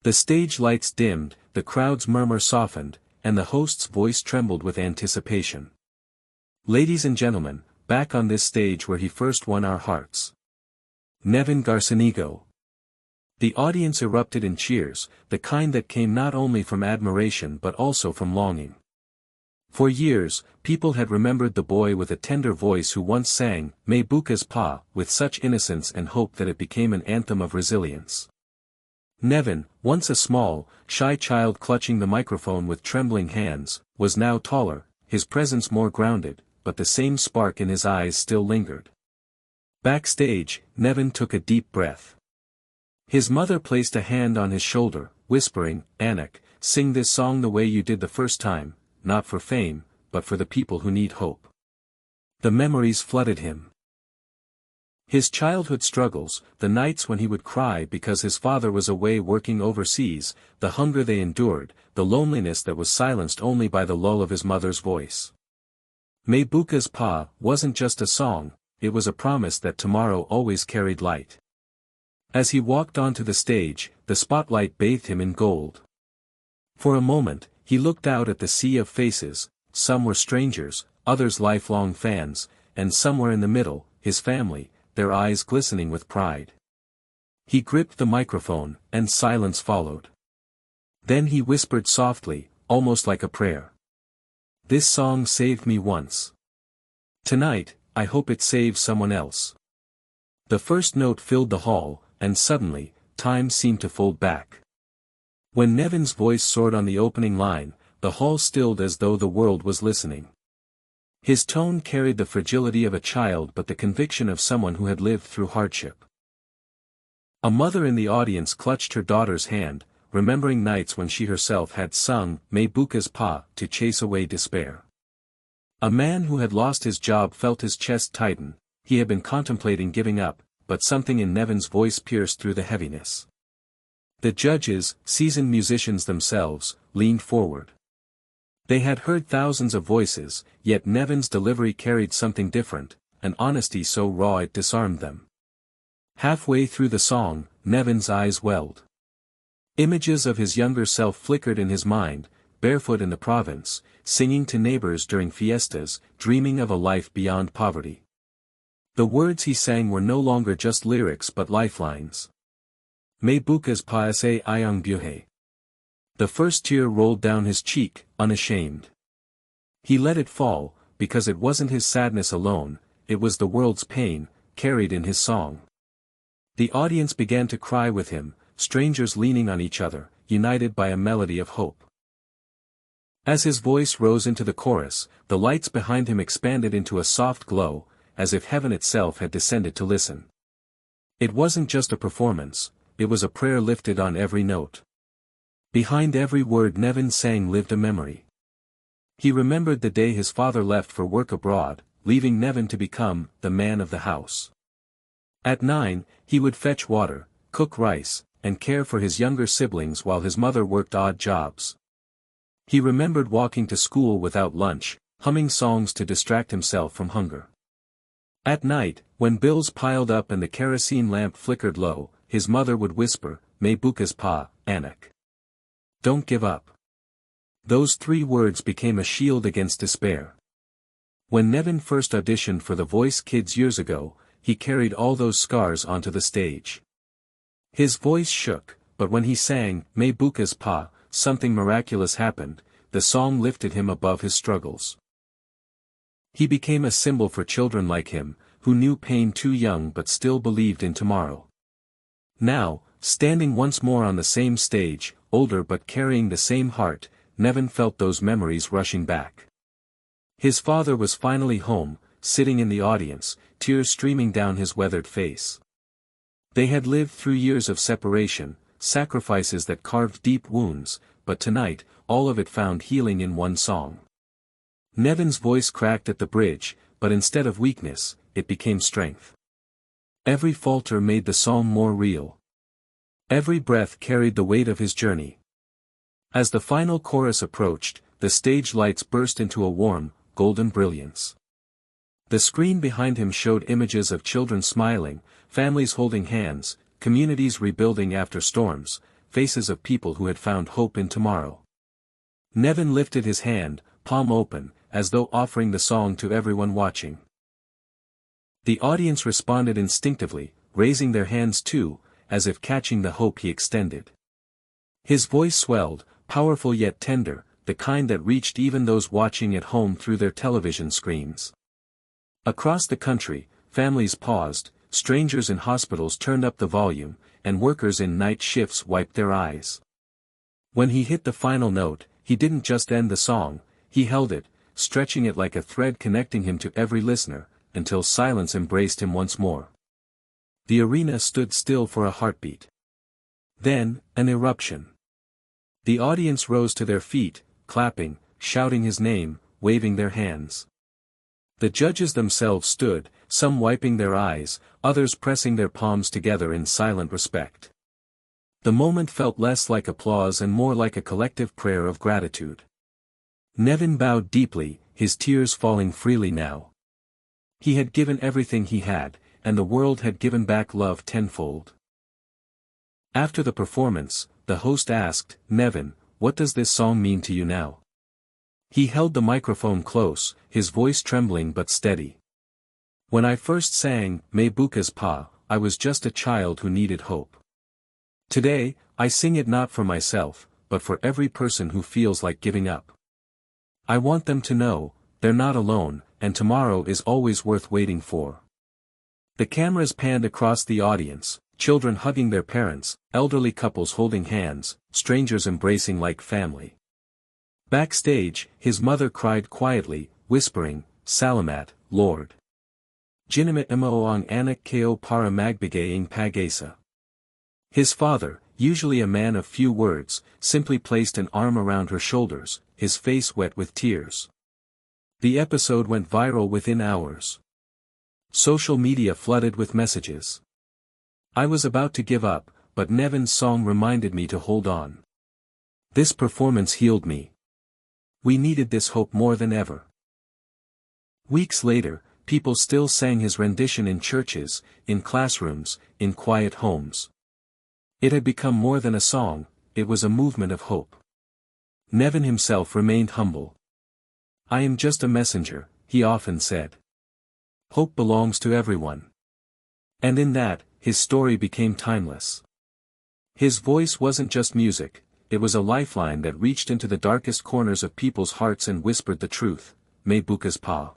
The stage lights dimmed, the crowd's murmur softened, and the host's voice trembled with anticipation. Ladies and gentlemen, back on this stage where he first won our hearts. Nevin Garceniego. The audience erupted in cheers, the kind that came not only from admiration but also from longing. For years, people had remembered the boy with a tender voice who once sang, May Bukas Pa, with such innocence and hope that it became an anthem of resilience. Nevin, once a small, shy child clutching the microphone with trembling hands, was now taller, his presence more grounded, but the same spark in his eyes still lingered. Backstage, Nevin took a deep breath. His mother placed a hand on his shoulder, whispering, Anak, sing this song the way you did the first time, not for fame, but for the people who need hope. The memories flooded him. His childhood struggles, the nights when he would cry because his father was away working overseas, the hunger they endured, the loneliness that was silenced only by the lull of his mother's voice. May Bukas Pa wasn't just a song, it was a promise that tomorrow always carried light. As he walked onto the stage, the spotlight bathed him in gold. For a moment, he looked out at the sea of faces, some were strangers, others lifelong fans, and somewhere in the middle, his family, their eyes glistening with pride. He gripped the microphone, and silence followed. Then he whispered softly, almost like a prayer. This song saved me once. Tonight, I hope it saves someone else. The first note filled the hall, and suddenly, time seemed to fold back. When Nevin's voice soared on the opening line, the hall stilled as though the world was listening. His tone carried the fragility of a child but the conviction of someone who had lived through hardship. A mother in the audience clutched her daughter's hand, remembering nights when she herself had sung May Bukas Pa to chase away despair. A man who had lost his job felt his chest tighten, he had been contemplating giving up, but something in Nevin's voice pierced through the heaviness. The judges, seasoned musicians themselves, leaned forward. They had heard thousands of voices, yet Nevin's delivery carried something different, an honesty so raw it disarmed them. Halfway through the song, Nevin's eyes welled. Images of his younger self flickered in his mind, barefoot in the province, singing to neighbors during fiestas, dreaming of a life beyond poverty. The words he sang were no longer just lyrics but lifelines. May Bukas Pa Sa Ayang Buhay. The first tear rolled down his cheek, unashamed. He let it fall, because it wasn't his sadness alone, it was the world's pain, carried in his song. The audience began to cry with him, strangers leaning on each other, united by a melody of hope. As his voice rose into the chorus, the lights behind him expanded into a soft glow, as if heaven itself had descended to listen. It wasn't just a performance, it was a prayer lifted on every note. Behind every word Nevin sang lived a memory. He remembered the day his father left for work abroad, leaving Nevin to become the man of the house. At 9, he would fetch water, cook rice, and care for his younger siblings while his mother worked odd jobs. He remembered walking to school without lunch, humming songs to distract himself from hunger. At night, when bills piled up and the kerosene lamp flickered low, his mother would whisper, May Bukas Pa, Anak. Don't give up. Those 3 words became a shield against despair. When Nevin first auditioned for The Voice Kids years ago, he carried all those scars onto the stage. His voice shook, but when he sang, May Bukas Pa, something miraculous happened, the song lifted him above his struggles. He became a symbol for children like him, who knew pain too young but still believed in tomorrow. Now, standing once more on the same stage, older but carrying the same heart, Nevin felt those memories rushing back. His father was finally home, sitting in the audience, tears streaming down his weathered face. They had lived through years of separation, sacrifices that carved deep wounds, but tonight, all of it found healing in one song. Nevin's voice cracked at the bridge, but instead of weakness, it became strength. Every falter made the song more real. Every breath carried the weight of his journey. As the final chorus approached, the stage lights burst into a warm, golden brilliance. The screen behind him showed images of children smiling, families holding hands, communities rebuilding after storms, faces of people who had found hope in tomorrow. Nevin lifted his hand, palm open, as though offering the song to everyone watching. The audience responded instinctively, raising their hands too, as if catching the hope he extended. His voice swelled, powerful yet tender, the kind that reached even those watching at home through their television screens. Across the country, families paused, strangers in hospitals turned up the volume, and workers in night shifts wiped their eyes. When he hit the final note, he didn't just end the song, he held it, stretching it like a thread connecting him to every listener, until silence embraced him once more. The arena stood still for a heartbeat. Then, an eruption. The audience rose to their feet, clapping, shouting his name, waving their hands. The judges themselves stood, some wiping their eyes, others pressing their palms together in silent respect. The moment felt less like applause and more like a collective prayer of gratitude. Nevin bowed deeply, his tears falling freely now. He had given everything he had, and the world had given back love tenfold. After the performance, the host asked, "Nevin, what does this song mean to you now?" He held the microphone close, his voice trembling but steady. "When I first sang, May Bukas Pa, I was just a child who needed hope. Today, I sing it not for myself, but for every person who feels like giving up. I want them to know, they're not alone, and tomorrow is always worth waiting for." The cameras panned across the audience, children hugging their parents, elderly couples holding hands, strangers embracing like family. Backstage, his mother cried quietly, whispering, "Salamat, Lord. Ginamit mo ang anak ko para magbigay ng pag-asa." His father, usually a man of few words, simply placed an arm around her shoulders, his face wet with tears. The episode went viral within hours. Social media flooded with messages. "I was about to give up, but Nevin's song reminded me to hold on. This performance healed me. We needed this hope more than ever." Weeks later, people still sang his rendition in churches, in classrooms, in quiet homes. It had become more than a song, it was a movement of hope. Nevin himself remained humble. "I am just a messenger," he often said. Hope belongs to everyone. And in that, his story became timeless. His voice wasn't just music, it was a lifeline that reached into the darkest corners of people's hearts and whispered the truth, May Bukas Pa.